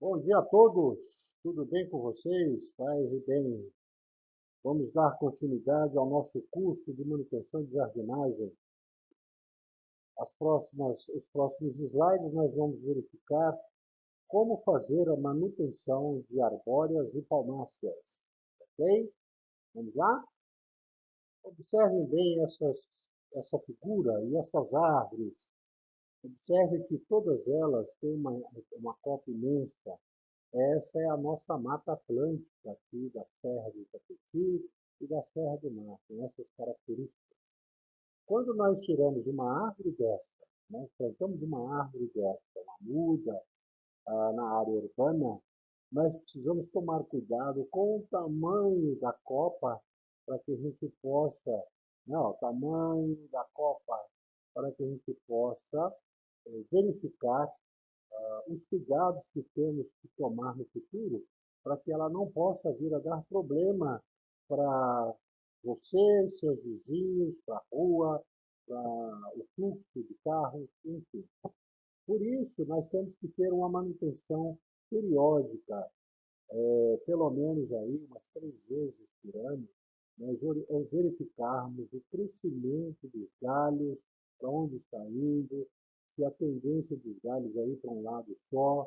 Bom dia a todos, tudo bem com vocês? Paz e bem. Vamos dar continuidade ao nosso curso de manutenção de jardinagem. Os próximos slides nós vamos verificar como fazer a manutenção de arbóreas e palmáceas. Ok? Vamos lá? Observem bem essa figura e essas árvores. Observe que todas elas têm uma copa imensa. Essa é a nossa Mata Atlântica aqui da Serra do Itapetí e da Serra do Mar, tem essas características. Quando nós tiramos uma árvore dessa, nós plantamos uma árvore dessa, uma muda, na área urbana, nós precisamos tomar cuidado com o tamanho da copa para que a gente possa, não, o tamanho da copa para que a gente possa verificar os cuidados que temos que tomar no futuro para que ela não possa vir a dar problema para você, seus vizinhos, para a rua, para o fluxo de carros, enfim. Por isso, nós temos que ter uma manutenção periódica, pelo menos aí umas 3 vezes por ano, nós verificarmos o crescimento dos galhos, para onde está indo, se a tendência dos galhos é ir para um lado só.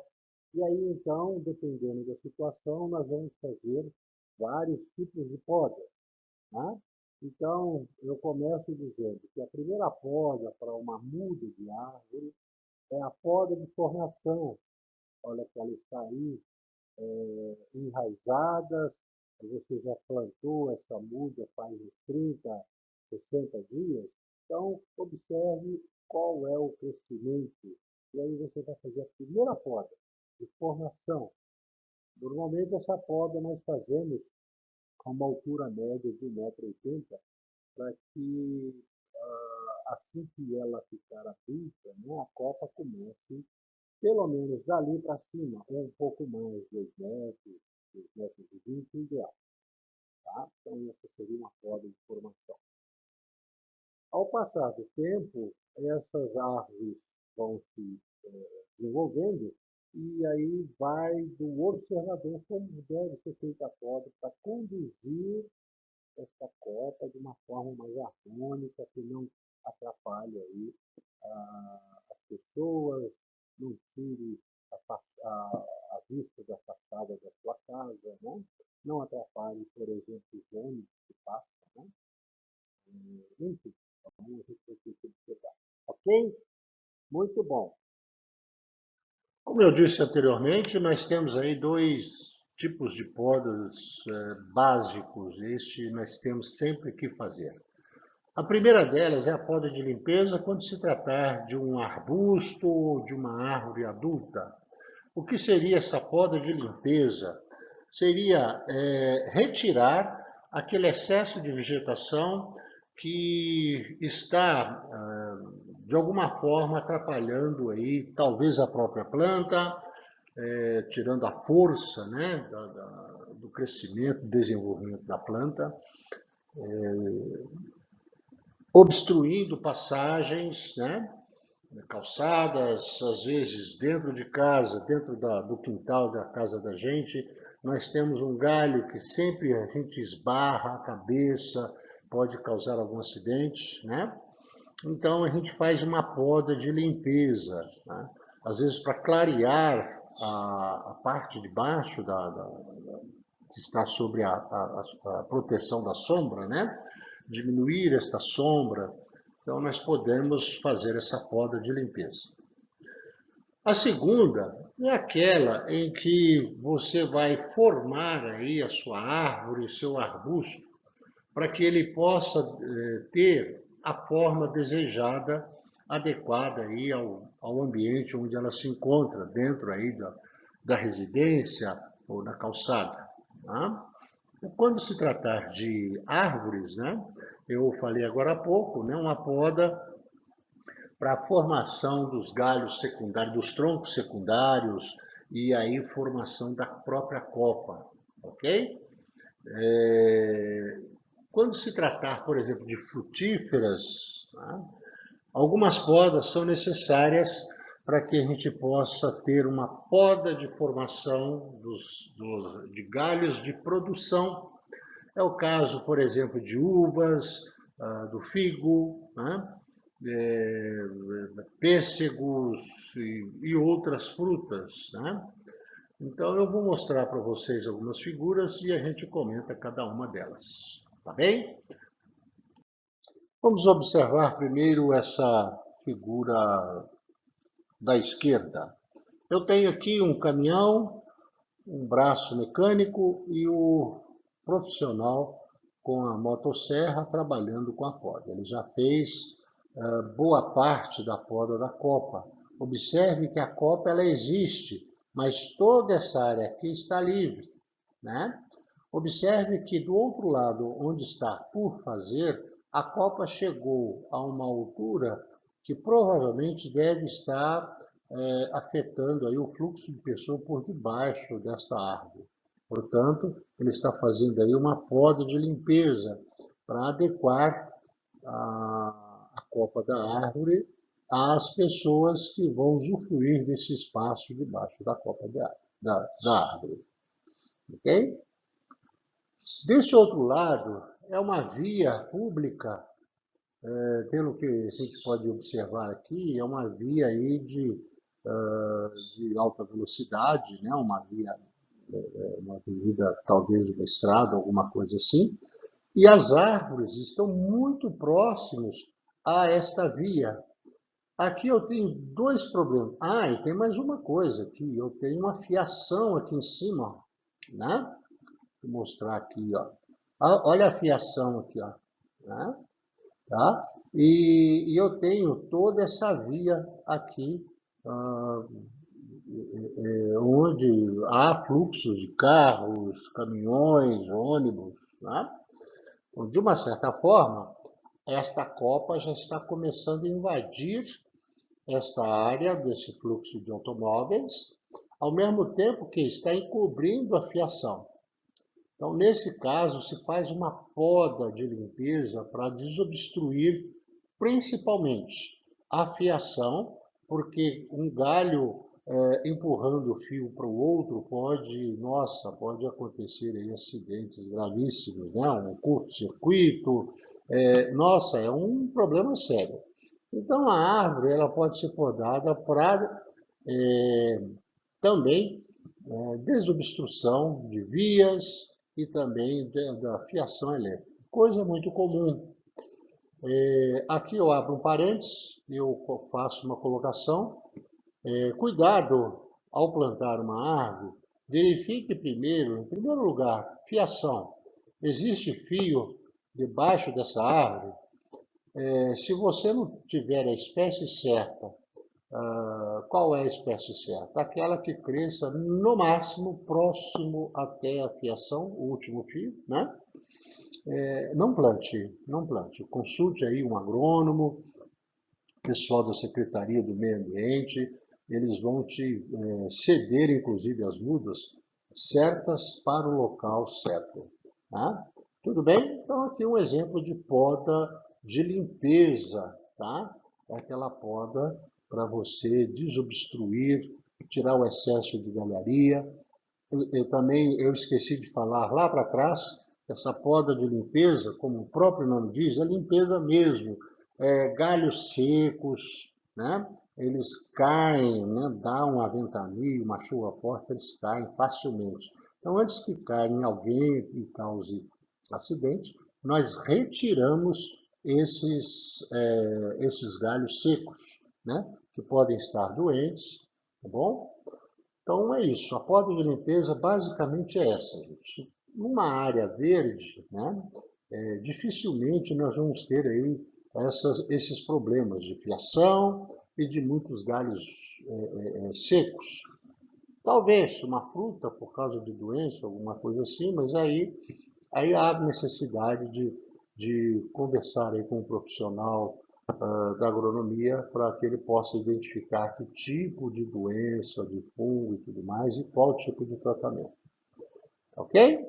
E aí, então, dependendo da situação, nós vamos fazer vários tipos de poda. Né? Então, eu começo dizendo que a primeira poda para uma muda de árvore é a poda de formação. Olha que ela está aí, enraizadas, você já plantou essa muda faz uns 30, 60 dias, então observe qual é o crescimento. E aí você vai fazer a primeira poda de formação. Normalmente essa poda nós fazemos a uma altura média de 1,80 m, para que assim que ela ficar adulta, né, a copa comece pelo menos dali para cima, ou um pouco mais, 2 metros, 2,20 m, ideal. Tá? Então, essa seria uma poda de formação. Ao passar do tempo, essas árvores vão se desenvolvendo e aí vai do observador como deve ser feita a poda para conduzir essa copa de uma forma mais harmônica, que não atrapalhe aí as pessoas, não tire a vista da fachada da sua casa, né? Não atrapalhe, por exemplo, os ônibus que passam, né? Enfim, então a gente tem que observar. Ok? Muito bom. Como eu disse anteriormente, nós temos aí 2 tipos de podas básicos. Este nós temos sempre que fazer. A primeira delas é a poda de limpeza quando se tratar de um arbusto ou de uma árvore adulta. O que seria essa poda de limpeza? Seria retirar aquele excesso de vegetação que está, de alguma forma, atrapalhando aí, talvez a própria planta, tirando a força, né, do crescimento, desenvolvimento da planta, obstruindo passagens, né, calçadas, às vezes dentro de casa, dentro do quintal da casa da gente, nós temos um galho que sempre a gente esbarra a cabeça, pode causar algum acidente, né? Então a gente faz uma poda de limpeza, né? Às vezes para clarear a parte de baixo que está sobre a proteção da sombra, né? Diminuir esta sombra. Então nós podemos fazer essa poda de limpeza. A segunda é aquela em que você vai formar aí a sua árvore, seu arbusto, para que ele possa ter a forma desejada, adequada aí ao ambiente onde ela se encontra, dentro aí da residência ou da calçada. Tá? Quando se tratar de árvores, né, eu falei agora há pouco, né, uma poda para a formação dos galhos secundários, dos troncos secundários e aí formação da própria copa, ok? Quando se tratar, por exemplo, de frutíferas, tá, algumas podas são necessárias para que a gente possa ter uma poda de formação de galhos de produção. É o caso, por exemplo, de uvas, do figo, né? Pêssegos e outras frutas, né? Então eu vou mostrar para vocês algumas figuras e a gente comenta cada uma delas, tá bem? Vamos observar primeiro essa figura da esquerda. Eu tenho aqui um caminhão, um braço mecânico e o profissional com a motosserra trabalhando com a poda. Ele já fez boa parte da poda da copa. Observe que a copa ela existe, mas toda essa área aqui está livre, né? Observe que do outro lado, onde está por fazer, a copa chegou a uma altura que provavelmente deve estar afetando aí o fluxo de pessoa por debaixo desta árvore. Portanto, ele está fazendo aí uma poda de limpeza para adequar a copa da árvore às pessoas que vão usufruir desse espaço debaixo da copa da árvore. Ok? Desse outro lado, é uma via pública, pelo que a gente pode observar aqui, é uma via aí de alta velocidade, né? Uma avenida, talvez uma estrada, alguma coisa assim, e as árvores estão muito próximos a esta via. Aqui eu tenho dois problemas. E tem mais uma coisa aqui, eu tenho uma fiação aqui em cima, né? Vou mostrar aqui, ó. Olha a fiação aqui, ó. Né? Tá? E eu tenho toda essa via aqui, onde há fluxos de carros, caminhões, ônibus. Né? Então, de uma certa forma, esta copa já está começando a invadir esta área desse fluxo de automóveis, ao mesmo tempo que está encobrindo a fiação. Então, nesse caso, se faz uma poda de limpeza para desobstruir principalmente a fiação, porque um galho empurrando o fio para o outro pode acontecer aí acidentes gravíssimos, né? Um curto-circuito, é um problema sério. Então, a árvore ela pode ser podada para também desobstrução de vias e também da fiação elétrica. Coisa muito comum. Aqui eu abro um parênteses, eu faço uma colocação. Cuidado ao plantar uma árvore, verifique primeiro, em primeiro lugar, fiação. Existe fio debaixo dessa árvore? Se você não tiver a espécie certa, qual é a espécie certa? Aquela que cresça no máximo próximo até a fiação, o último fio, né? Não plante, não plante. Consulte aí um agrônomo, pessoal da Secretaria do Meio Ambiente, eles vão te ceder, inclusive, as mudas certas para o local certo. Tá? Tudo bem? Então, aqui um exemplo de poda de limpeza. Tá? É aquela poda para você desobstruir, tirar o excesso de galharia. Eu esqueci de falar lá para trás, essa poda de limpeza, como o próprio nome diz, é limpeza mesmo. Galhos secos, né? Eles caem, né? Dá uma ventania, uma chuva forte, eles caem facilmente. Então, antes que caia em alguém e cause acidente, nós retiramos esses galhos secos, né? Que podem estar doentes, tá bom? Então é isso, a poda de limpeza basicamente é essa, gente. Numa área verde, né, dificilmente nós vamos ter aí esses problemas de fiação e de muitos galhos secos. Talvez uma fruta por causa de doença, alguma coisa assim, mas aí há necessidade de conversar aí com um profissional da agronomia para que ele possa identificar que tipo de doença, de fungo e tudo mais, e qual tipo de tratamento. Ok?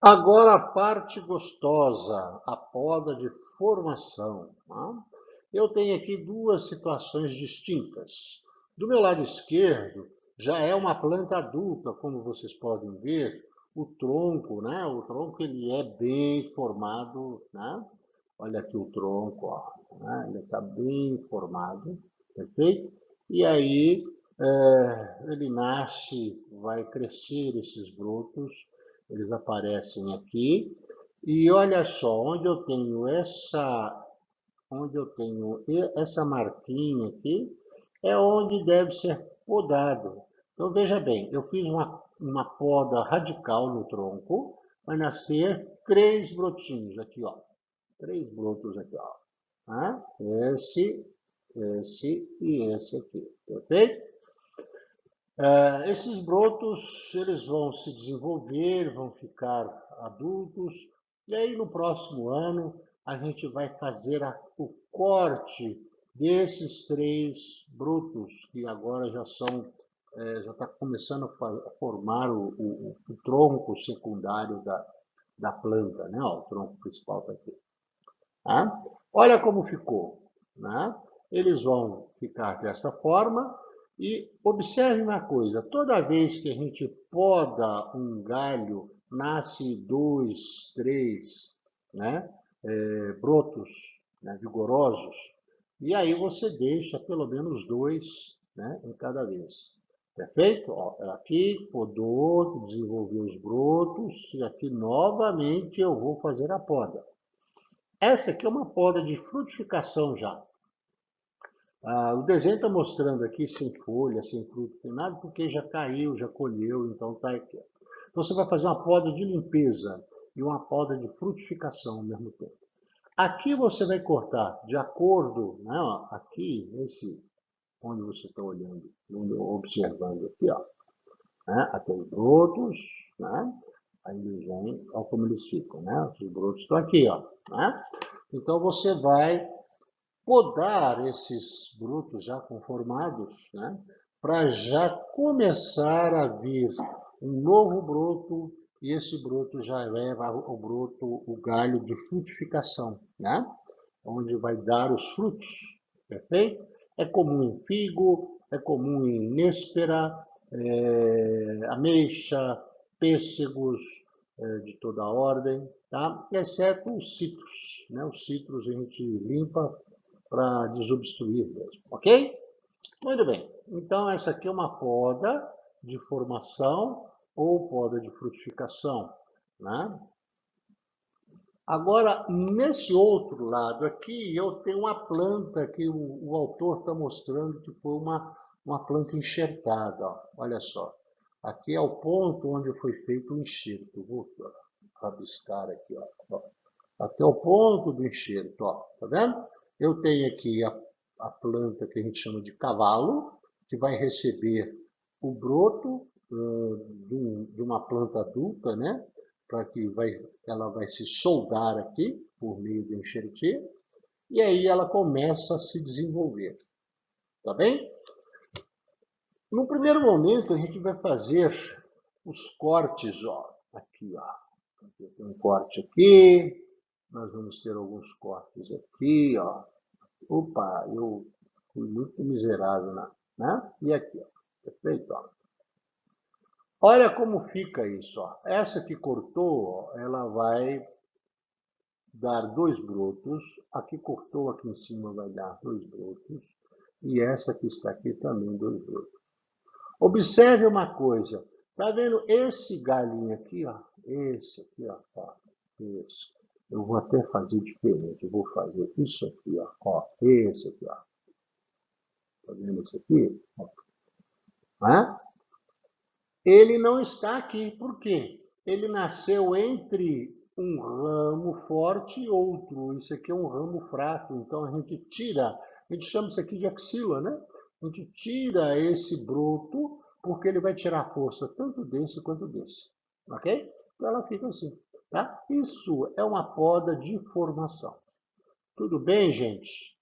Agora a parte gostosa, a poda de formação. Tá? eu tenho aqui duas situações distintas. Do meu lado esquerdo, já é uma planta adulta, como vocês podem ver, o tronco, né? O tronco ele é bem formado, né? Olha aqui o tronco, ó, né? Ele está bem formado, perfeito? E aí ele nasce, vai crescer esses brotos, eles aparecem aqui. E olha só, onde eu tenho essa marquinha aqui, é onde deve ser podado. Então, veja bem, eu fiz uma poda radical no tronco, vai nascer 3 brotinhos aqui, ó. 3 brotos aqui, ó. Tá? Esse e esse aqui, perfeito? Esses brotos, eles vão se desenvolver, vão ficar adultos, e aí no próximo ano a gente vai fazer o corte desses 3 brotos, que agora já são, já está começando a formar o tronco secundário da planta, né? Ó, o tronco principal está aqui. Tá? Olha como ficou. Né? Eles vão ficar dessa forma e observe uma coisa, toda vez que a gente poda um galho, nasce 2, 3, né? Brotos, né? Vigorosos, e aí você deixa pelo menos 2, né? Em cada vez. Perfeito? Ó, aqui podou, desenvolveu os brotos, e aqui novamente eu vou fazer a poda. Essa aqui é uma poda de frutificação já. O desenho está mostrando aqui sem folha, sem fruto, sem nada, porque já caiu, já colheu, então está aqui. Então você vai fazer uma poda de limpeza e uma poda de frutificação ao mesmo tempo. Aqui você vai cortar de acordo, né, ó, aqui, esse, onde você está olhando, observando aqui, ó, né, até os brotos, né, aí eles vêm, olha como eles ficam, né, os brotos estão aqui, ó, né. Então você vai podar esses brotos já conformados, né, para já começar a vir um novo broto, e esse broto já leva o broto, o galho de frutificação, né, onde vai dar os frutos, perfeito? É comum em figo, é comum em néspera, ameixa, pêssegos de toda a ordem, tá? Exceto os citros, né? Os citros a gente limpa para desobstruir mesmo, ok? Muito bem, então essa aqui é uma poda de formação ou poda de frutificação, né? Agora, nesse outro lado aqui, eu tenho uma planta que o autor está mostrando que foi uma planta enxertada, ó. Olha só. Aqui é o ponto onde foi feito o enxerto. Vou rabiscar aqui, ó. Aqui é o ponto do enxerto, ó. Tá vendo? Eu tenho aqui a planta que a gente chama de cavalo, que vai receber o broto de uma planta adulta, né? Para que ela vai se soldar aqui por meio do enxertia, e aí ela começa a se desenvolver. Tá bem? No primeiro momento, a gente vai fazer os cortes, ó. Aqui, ó. Tem um corte aqui. Nós vamos ter alguns cortes aqui, ó. Opa, eu fui muito miserável, né? E aqui, ó. Perfeito, ó. Olha como fica isso, ó. Essa que cortou, ó, ela vai dar 2 brotos. Aqui cortou, aqui em cima vai dar 2 brotos. E essa que está aqui também 2 brotos. Observe uma coisa. Tá vendo esse galinho aqui, ó? Esse aqui, ó. Esse. Eu vou até fazer diferente. Eu vou fazer isso aqui, ó. Esse aqui, ó. Tá vendo esse aqui? Ó. Ele não está aqui. Por quê? Ele nasceu entre um ramo forte e outro. Isso aqui é um ramo fraco. Então a gente tira, a gente chama isso aqui de axila, né? A gente tira esse broto porque ele vai tirar força tanto desse quanto desse. Ok? Então ela fica assim. Tá? Isso é uma poda de formação. Tudo bem, gente?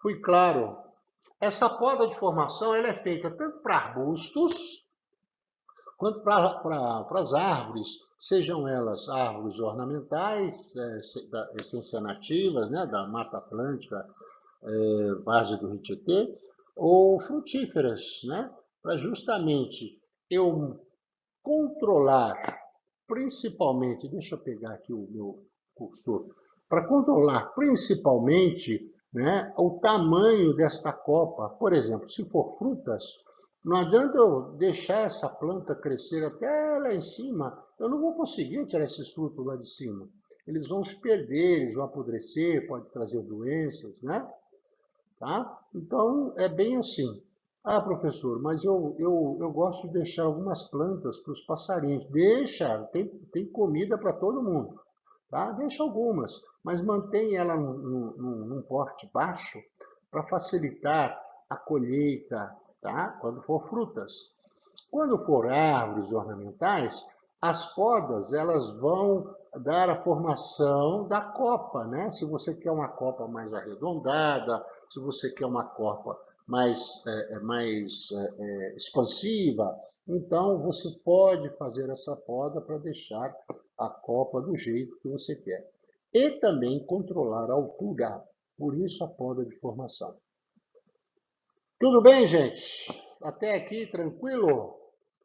Fui claro? Essa poda de formação ela é feita tanto para arbustos quanto para as árvores, sejam elas árvores ornamentais, essência nativa, né, da Mata Atlântica, Várzea do Rio Tietê, ou frutíferas, né? Para justamente eu controlar, principalmente, deixa eu pegar aqui o meu cursor, para controlar principalmente, né, o tamanho desta copa. Por exemplo, se for frutas, não adianta eu deixar essa planta crescer até lá em cima, eu não vou conseguir tirar esses frutos lá de cima. Eles vão se perder, eles vão apodrecer, pode trazer doenças, né? Tá? Então, é bem assim. Ah, professor, mas eu gosto de deixar algumas plantas para os passarinhos. Deixa, tem comida para todo mundo. Tá? Deixa algumas, mas mantém ela num porte baixo para facilitar a colheita, tá? Quando for frutas. Quando for árvores ornamentais, as podas elas vão dar a formação da copa, né? Se você quer uma copa mais arredondada, se você quer uma copa mais expansiva, então você pode fazer essa poda para deixar a copa do jeito que você quer. E também controlar a altura, por isso a poda de formação. Tudo bem, gente? Até aqui, tranquilo?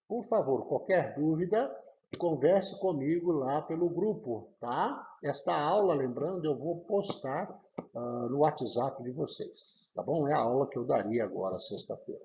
Por favor, qualquer dúvida, converse comigo lá pelo grupo, tá? Esta aula, lembrando, eu vou postar no WhatsApp de vocês, tá bom? É a aula que eu daria agora, sexta-feira.